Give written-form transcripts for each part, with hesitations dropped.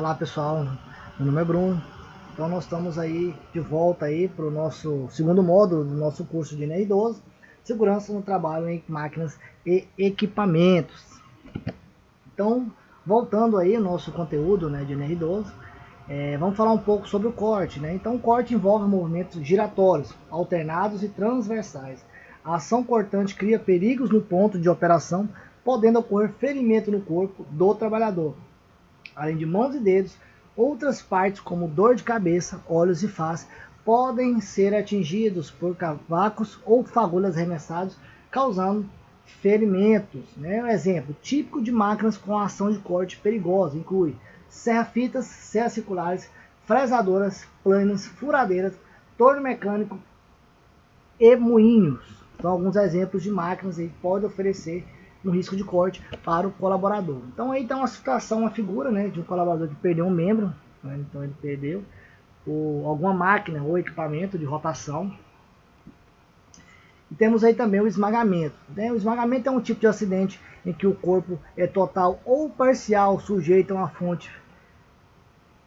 Olá pessoal, meu nome é Bruno. Então nós estamos aí de volta aí para o nosso segundo módulo do nosso curso de NR12, Segurança no Trabalho em Máquinas e Equipamentos. Então, voltando aí ao nosso conteúdo, né, de NR12, vamos falar um pouco sobre o corte, né? Então o corte envolve movimentos giratórios, alternados e transversais. A ação cortante cria perigos no ponto de operação, podendo ocorrer ferimento no corpo do trabalhador. Além de mãos e dedos, outras partes como dor de cabeça, olhos e face podem ser atingidos por cavacos ou fagulhas arremessados, causando ferimentos. Né? Um exemplo típico de máquinas com ação de corte perigosa inclui serra-fitas, serras circulares, fresadoras, planas, furadeiras, torno mecânico e moinhos. São alguns exemplos de máquinas que podem oferecer um risco de corte para o colaborador. Então aí tem uma situação, uma figura, né, de um colaborador que perdeu um membro, né, então ele perdeu alguma máquina ou equipamento de rotação. E temos aí também o esmagamento. Né? O esmagamento é um tipo de acidente em que o corpo é total ou parcial sujeito a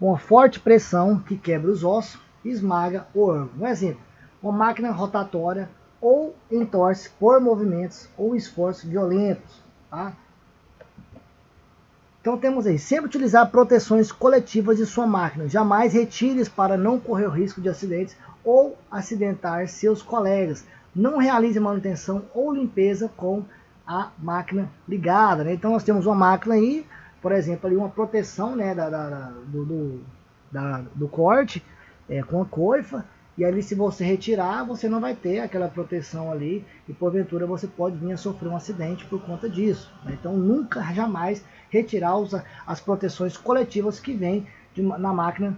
uma forte pressão que quebra os ossos e esmaga o órgão. Um exemplo, uma máquina rotatória ou entorce por movimentos ou esforços violentos. Tá? Então temos aí, sempre utilizar proteções coletivas de sua máquina. Jamais retire para não correr o risco de acidentes ou acidentar seus colegas. Não realize manutenção ou limpeza com a máquina ligada. Né? Então nós temos uma máquina aí, por exemplo, ali uma proteção, né, do corte com a coifa. E ali se você retirar, você não vai ter aquela proteção ali e porventura você pode vir a sofrer um acidente por conta disso. Né? Então nunca, jamais retirar as proteções coletivas que vêm na máquina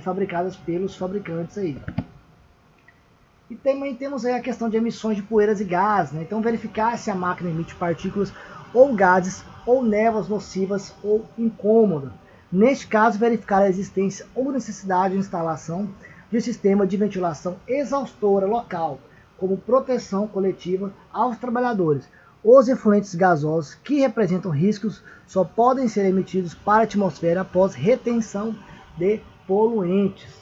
fabricadas pelos fabricantes aí. E também temos aí a questão de emissões de poeiras e gases. Né? Então verificar se a máquina emite partículas ou gases ou névoas nocivas ou incômodas. Neste caso, verificar a existência ou necessidade de instalação de sistema de ventilação exaustora local, como proteção coletiva aos trabalhadores. Os efluentes gasosos que representam riscos só podem ser emitidos para a atmosfera após retenção de poluentes.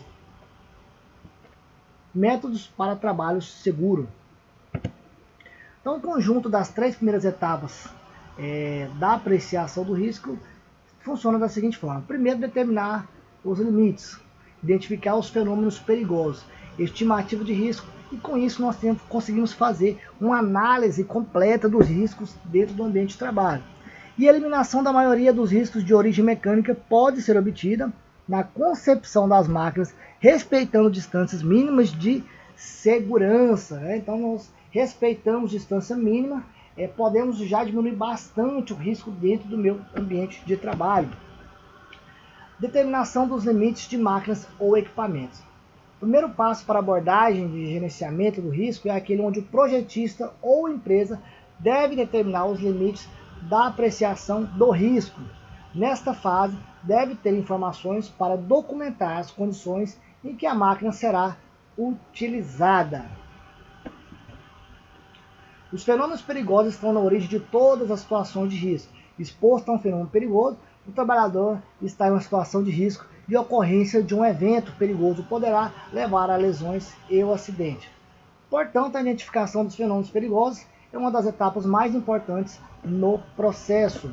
Métodos para trabalho seguro. Então, o conjunto das três primeiras etapas da apreciação do risco funciona da seguinte forma. Primeiro, determinar os limites, identificar os fenômenos perigosos, estimativa de risco, e com isso nós conseguimos fazer uma análise completa dos riscos dentro do ambiente de trabalho. E a eliminação da maioria dos riscos de origem mecânica pode ser obtida na concepção das máquinas, respeitando distâncias mínimas de segurança. Né? Então nós respeitamos distância mínima, podemos já diminuir bastante o risco dentro do meu ambiente de trabalho. Determinação dos limites de máquinas ou equipamentos. O primeiro passo para a abordagem de gerenciamento do risco é aquele onde o projetista ou empresa deve determinar os limites da apreciação do risco. Nesta fase, deve ter informações para documentar as condições em que a máquina será utilizada. Os fenômenos perigosos estão na origem de todas as situações de risco. Exposto a um fenômeno perigoso, o trabalhador está em uma situação de risco de ocorrência de um evento perigoso poderá levar a lesões e o acidente. Portanto, a identificação dos fenômenos perigosos é uma das etapas mais importantes no processo.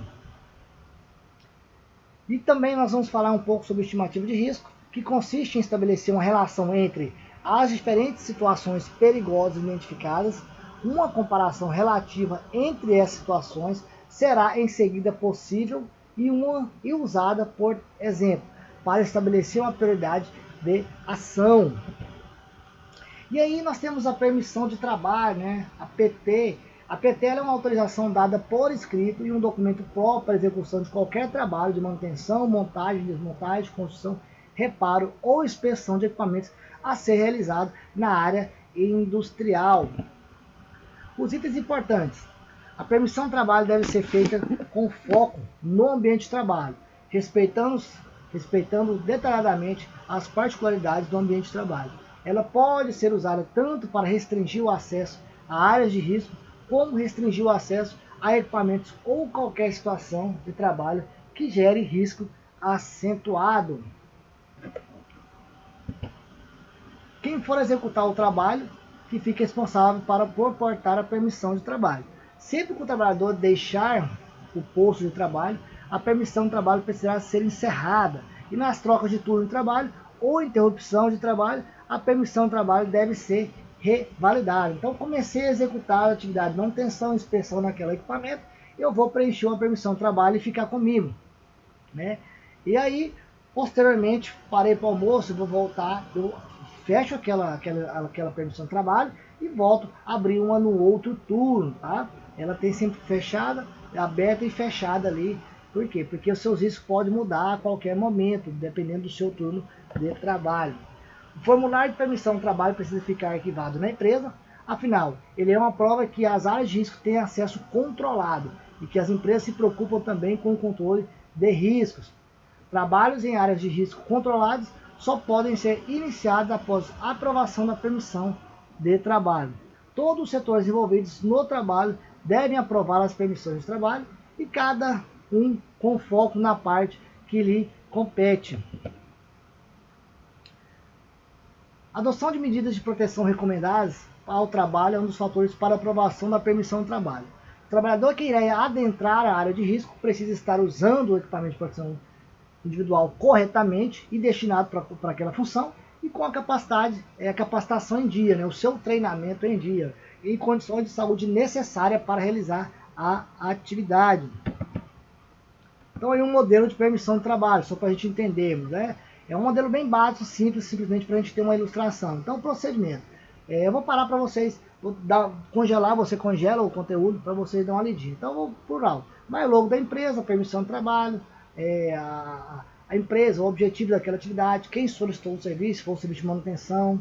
E também nós vamos falar um pouco sobre estimativa de risco, que consiste em estabelecer uma relação entre as diferentes situações perigosas identificadas. Uma comparação relativa entre essas situações será em seguida possível e usada, por exemplo, para estabelecer uma prioridade de ação. E aí nós temos a permissão de trabalho, né? A PT. A PT é uma autorização dada por escrito e um documento próprio para a execução de qualquer trabalho de manutenção, montagem, desmontagem, construção, reparo ou inspeção de equipamentos a ser realizado na área industrial. Os itens importantes. A permissão de trabalho deve ser feita com foco no ambiente de trabalho, respeitando detalhadamente as particularidades do ambiente de trabalho. Ela pode ser usada tanto para restringir o acesso a áreas de risco, como restringir o acesso a equipamentos ou qualquer situação de trabalho que gere risco acentuado. Quem for executar o trabalho, que fica responsável para proportar a permissão de trabalho. Sempre que o trabalhador deixar o posto de trabalho, a permissão de trabalho precisará ser encerrada. E nas trocas de turno de trabalho ou interrupção de trabalho, a permissão de trabalho deve ser revalidada. Então, comecei a executar a atividade de manutenção e inspeção naquele equipamento, eu vou preencher uma permissão de trabalho e ficar comigo, né? E aí, posteriormente, parei para o almoço, vou voltar, eu fecho aquela permissão de trabalho e volto a abrir uma no outro turno, tá? Ela tem sempre fechada, aberta e fechada ali. Por quê? Porque os seus riscos podem mudar a qualquer momento, dependendo do seu turno de trabalho. O formulário de permissão de trabalho precisa ficar arquivado na empresa, afinal, ele é uma prova que as áreas de risco têm acesso controlado e que as empresas se preocupam também com o controle de riscos. Trabalhos em áreas de risco controlados só podem ser iniciados após a aprovação da permissão de trabalho. Todos os setores envolvidos no trabalho devem aprovar as permissões de trabalho e cada um com foco na parte que lhe compete. A adoção de medidas de proteção recomendadas ao trabalho é um dos fatores para aprovação da permissão de trabalho. O trabalhador que irá adentrar a área de risco precisa estar usando o equipamento de proteção individual corretamente e destinado para aquela função e com a capacitação em dia, né, o seu treinamento em dia, em condições de saúde necessárias para realizar a atividade. Então, aí um modelo de permissão de trabalho, só para a gente entendermos, né? É um modelo bem básico, simples, simplesmente para a gente ter uma ilustração. Então, o procedimento. Eu vou parar para vocês, congelar, você congela o conteúdo para vocês dar uma lidinha. Então, eu vou por alto. Vai logo da empresa, permissão de trabalho, a empresa, o objetivo daquela atividade, quem solicitou o serviço, se for o serviço de manutenção,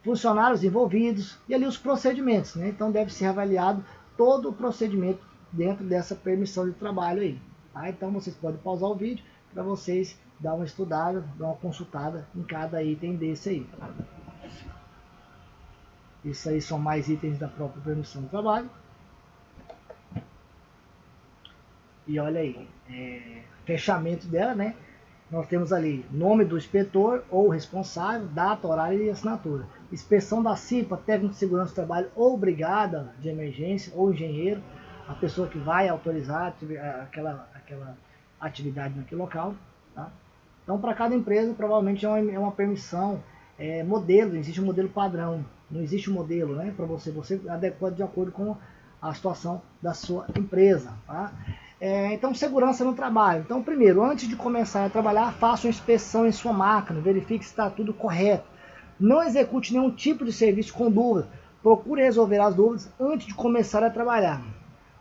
funcionários envolvidos e ali os procedimentos, né? Então deve ser avaliado todo o procedimento dentro dessa permissão de trabalho aí, tá? Então vocês podem pausar o vídeo para vocês dar uma estudada, dar uma consultada em cada item desse aí. Isso aí são mais itens da própria permissão de trabalho. E olha aí, fechamento dela, né? Nós temos ali nome do inspetor ou responsável, data, horário e assinatura. Inspeção da CIPA, técnico de segurança do trabalho ou brigada de emergência ou engenheiro, a pessoa que vai autorizar aquela atividade naquele local. Tá? Então, para cada empresa, provavelmente é uma permissão modelo, existe um modelo padrão, não existe um modelo, né? Para você adequa de acordo com a situação da sua empresa. Tá? Então, segurança no trabalho. Então, primeiro, antes de começar a trabalhar, faça uma inspeção em sua máquina, verifique se está tudo correto. Não execute nenhum tipo de serviço com dúvida. Procure resolver as dúvidas antes de começar a trabalhar.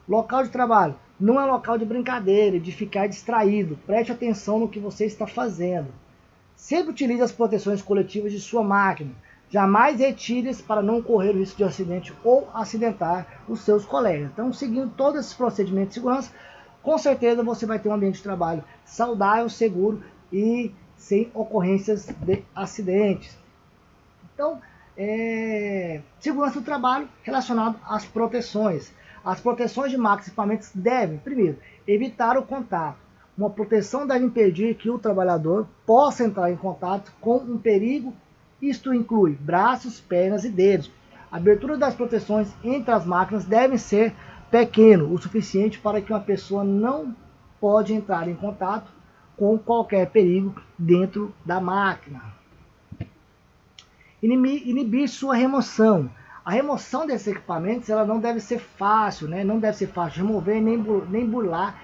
Local de trabalho. Não é local de brincadeira, de ficar distraído. Preste atenção no que você está fazendo. Sempre utilize as proteções coletivas de sua máquina. Jamais retire-as para não correr o risco de acidente ou acidentar os seus colegas. Então, seguindo todos esses procedimentos de segurança, com certeza você vai ter um ambiente de trabalho saudável, seguro e sem ocorrências de acidentes. Então, segurança do trabalho relacionado às proteções. As proteções de máquinas e equipamentos devem, primeiro, evitar o contato. Uma proteção deve impedir que o trabalhador possa entrar em contato com um perigo. Isto inclui braços, pernas e dedos. A abertura das proteções entre as máquinas deve ser pequeno, o suficiente para que uma pessoa não pode entrar em contato com qualquer perigo dentro da máquina. Inibir sua remoção. A remoção desses equipamentos ela não deve ser fácil, né? Não deve ser fácil de remover nem burlar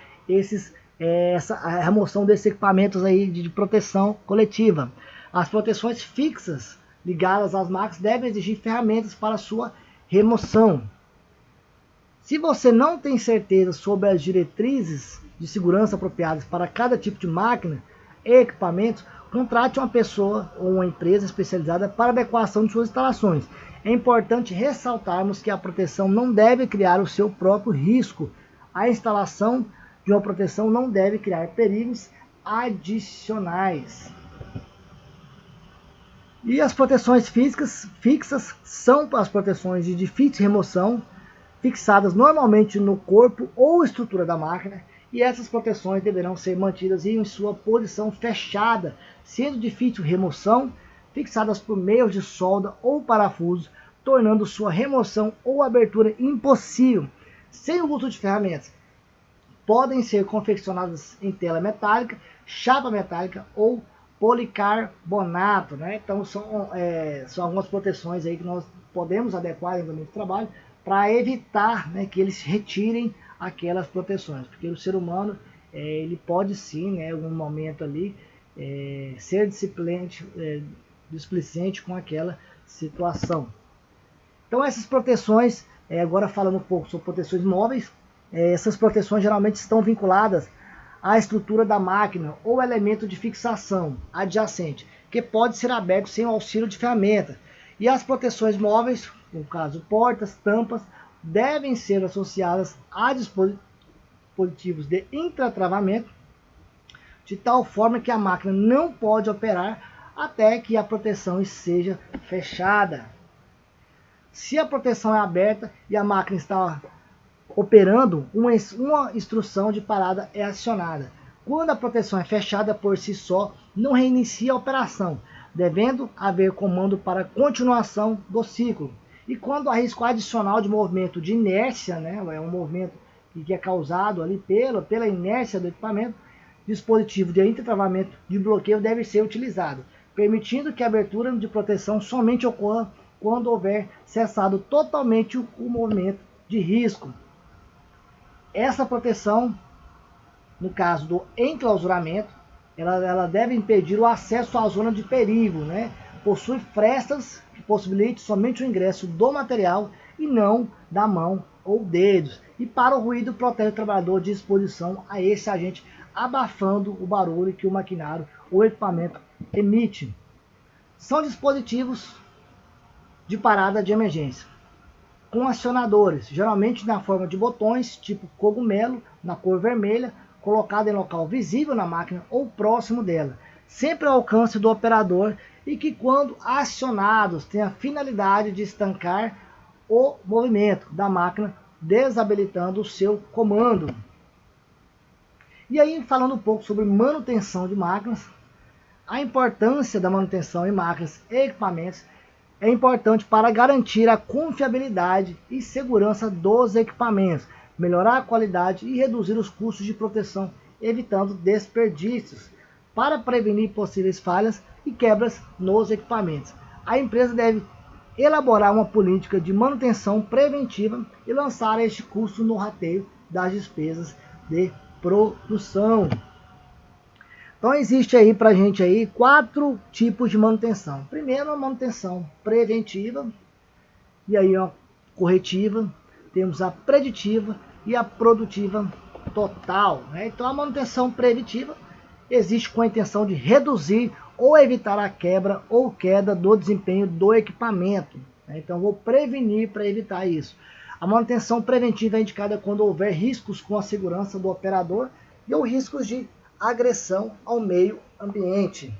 a remoção desses equipamentos aí de proteção coletiva. As proteções fixas ligadas às máquinas devem exigir ferramentas para sua remoção. Se você não tem certeza sobre as diretrizes de segurança apropriadas para cada tipo de máquina e equipamento, contrate uma pessoa ou uma empresa especializada para adequação de suas instalações. É importante ressaltarmos que a proteção não deve criar o seu próprio risco. A instalação de uma proteção não deve criar perigos adicionais. E as proteções fixas são as proteções de difícil remoção, fixadas normalmente no corpo ou estrutura da máquina e essas proteções deverão ser mantidas em sua posição fechada, sendo difícil remoção, fixadas por meios de solda ou parafusos, tornando sua remoção ou abertura impossível, sem o uso de ferramentas. Podem ser confeccionadas em tela metálica, chapa metálica ou policarbonato, né? Então são algumas proteções aí que nós podemos adequar no ambiente de trabalho para evitar, né, que eles retirem aquelas proteções, porque o ser humano ele pode sim, né, em algum momento ali ser displicente com aquela situação. Então essas proteções, agora falando um pouco sobre proteções móveis, essas proteções geralmente estão vinculadas à estrutura da máquina ou elemento de fixação adjacente, que pode ser aberto sem o auxílio de ferramenta. E as proteções móveis, no caso portas, tampas, devem ser associadas a dispositivos de intratravamento, de tal forma que a máquina não pode operar até que a proteção seja fechada. Se a proteção é aberta e a máquina está operando, uma instrução de parada é acionada. Quando a proteção é fechada por si só, não reinicia a operação, devendo haver comando para continuação do ciclo. E quando há risco adicional de movimento de inércia, né, é um movimento que é causado ali pela inércia do equipamento, dispositivo de intratravamento de bloqueio deve ser utilizado, permitindo que a abertura de proteção somente ocorra quando houver cessado totalmente o movimento de risco. Essa proteção, no caso do enclausuramento, ela deve impedir o acesso à zona de perigo, né? Possui frestas que possibilitem somente o ingresso do material e não da mão ou dedos. E para o ruído, protege o trabalhador de exposição a esse agente, abafando o barulho que o maquinário ou equipamento emite. São dispositivos de parada de emergência, com acionadores, geralmente na forma de botões, tipo cogumelo, na cor vermelha, colocado em local visível na máquina ou próximo dela, sempre ao alcance do operador e que, quando acionados, tem a finalidade de estancar o movimento da máquina, desabilitando o seu comando. E aí, falando um pouco sobre manutenção de máquinas, a importância da manutenção em máquinas e equipamentos é importante para garantir a confiabilidade e segurança dos equipamentos, melhorar a qualidade e reduzir os custos de proteção, evitando desperdícios, para prevenir possíveis falhas e quebras nos equipamentos. A empresa deve elaborar uma política de manutenção preventiva e lançar este custo no rateio das despesas de produção. Então existe aí pra gente aí 4 tipos de manutenção. Primeiro, a manutenção preventiva, e aí a corretiva, temos a preditiva e a produtiva total, né? Então a manutenção preventiva existe com a intenção de reduzir ou evitar a quebra ou queda do desempenho do equipamento, né? Então vou prevenir para evitar isso. A manutenção preventiva é indicada quando houver riscos com a segurança do operador e ou riscos de agressão ao meio ambiente.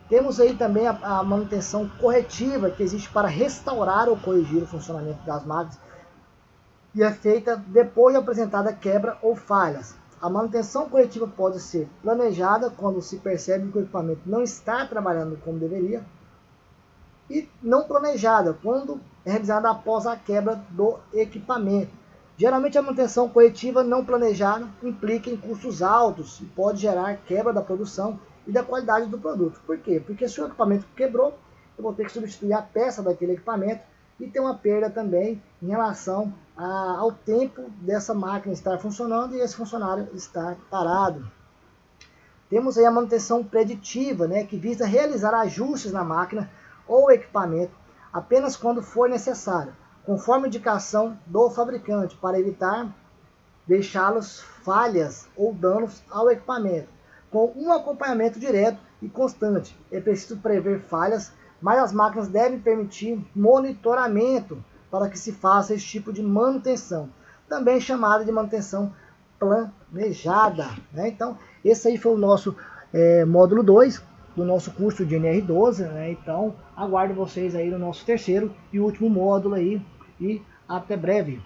Temos aí também a manutenção corretiva, que existe para restaurar ou corrigir o funcionamento das máquinas e é feita depois de apresentada quebra ou falhas. A manutenção corretiva pode ser planejada quando se percebe que o equipamento não está trabalhando como deveria, e não planejada quando é realizada após a quebra do equipamento. Geralmente a manutenção corretiva não planejada implica em custos altos e pode gerar quebra da produção e da qualidade do produto. Por quê? Porque se o equipamento quebrou, eu vou ter que substituir a peça daquele equipamento e ter uma perda também em relação ao tempo dessa máquina estar funcionando e esse funcionário estar parado. Temos aí a manutenção preditiva, né, que visa realizar ajustes na máquina ou equipamento apenas quando for necessário, conforme indicação do fabricante, para evitar deixá-los falhas ou danos ao equipamento, com um acompanhamento direto e constante. É preciso prever falhas, mas as máquinas devem permitir monitoramento para que se faça esse tipo de manutenção, também chamada de manutenção planejada, né? Então, esse aí foi o nosso módulo 2 do nosso curso de NR12, né? Então, aguardo vocês aí no nosso terceiro e último módulo aí, e até breve.